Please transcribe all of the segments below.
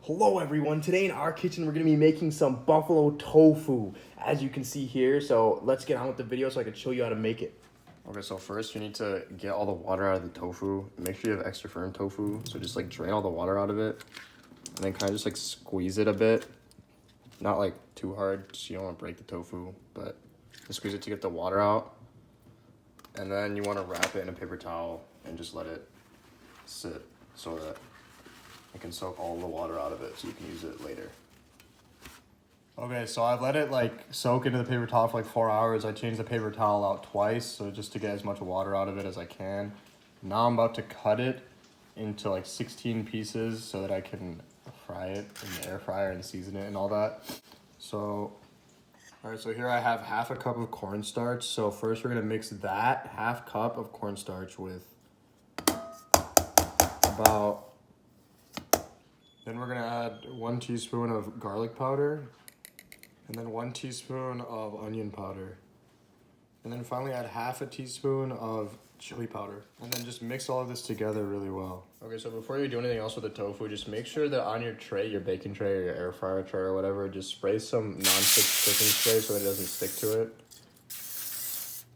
Hello everyone, today in our kitchen we're going to be making some buffalo tofu, as you can see here. So let's get on with the video so I can show you how to make it. Okay, so first you need to get all the water out of the tofu. Make sure you have extra firm tofu. So just like drain all the water out of it. And then kind of just like squeeze it a bit. Not like too hard, so you don't want to break the tofu, but just squeeze it to get the water out. And then you want to wrap it in a paper towel and just let it sit so that it can soak all the water out of it so you can use it later. Okay, so I've let it like soak into the paper towel for like 4 hours. I changed the paper towel out twice, so just to get as much water out of it as I can. Now I'm about to cut it into like 16 pieces so that I can fry it in the air fryer and season it and all that. So, all right, so here I have half a cup of cornstarch. So first we're gonna mix that half cup of cornstarch with then we're gonna add 1 teaspoon of garlic powder, and then 1 teaspoon of onion powder. And then finally add half a teaspoon of chili powder. And then just mix all of this together really well. Okay, so before you do anything else with the tofu, just make sure that on your tray, your baking tray or your air fryer tray or whatever, just spray some non-stick cooking spray so that it doesn't stick to it.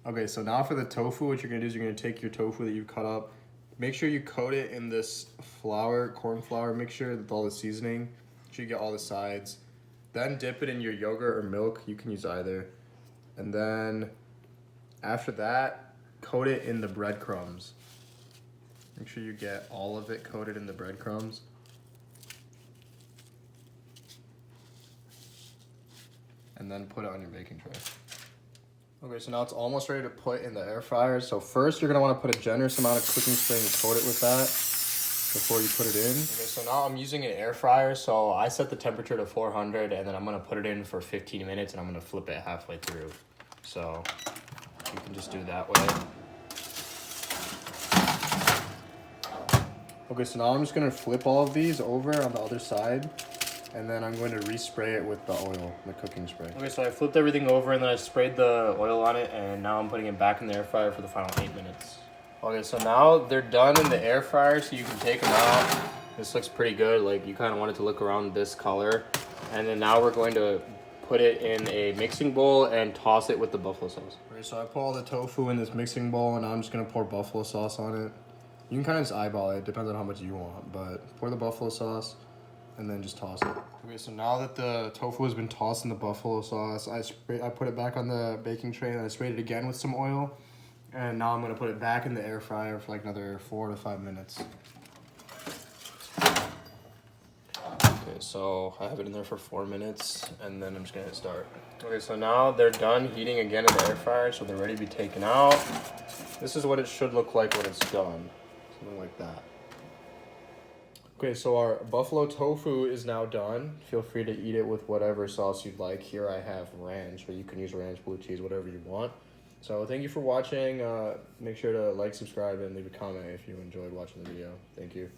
Okay, so now for the tofu, what you're gonna do is you're gonna take your tofu that you cut up, make sure you coat it in this corn flour, make sure that all the seasoning, make sure you get all the sides. Then dip it in your yogurt or milk, you can use either. And then after that, coat it in the breadcrumbs. Make sure you get all of it coated in the breadcrumbs. And then put it on your baking tray. Okay, so now it's almost ready to put in the air fryer. So first you're gonna wanna put a generous amount of cooking spray and coat it with that before you put it in. Okay, so now I'm using an air fryer. So I set the temperature to 400 and then I'm gonna put it in for 15 minutes and I'm gonna flip it halfway through. So you can just do that way. Okay, so now I'm just gonna flip all of these over on the other side. And then I'm going to respray it with the oil, the cooking spray. Okay, so I flipped everything over and then I sprayed the oil on it and now I'm putting it back in the air fryer for the final 8 minutes. Okay, so now they're done in the air fryer, so you can take them out. This looks pretty good, like you kind of want it to look around this color. And then now we're going to put it in a mixing bowl and toss it with the buffalo sauce. Okay, so I put all the tofu in this mixing bowl and now I'm just gonna pour buffalo sauce on it. You can kind of just eyeball it, depends on how much you want, but pour the buffalo sauce and then just toss it. Okay, so now that the tofu has been tossed in the buffalo sauce, I put it back on the baking tray and I sprayed it again with some oil. And now I'm gonna put it back in the air fryer for like another 4 to 5 minutes. Okay, so I have it in there for 4 minutes and then I'm just gonna hit start. Okay, so now they're done heating again in the air fryer, so they're ready to be taken out. This is what it should look like when it's done. Something like that. Okay, so our buffalo tofu is now done. Feel free to eat it with whatever sauce you'd like. Here I have ranch, but you can use ranch, blue cheese, whatever you want. So thank you for watching. Make sure to like, subscribe, and leave a comment if you enjoyed watching the video. Thank you.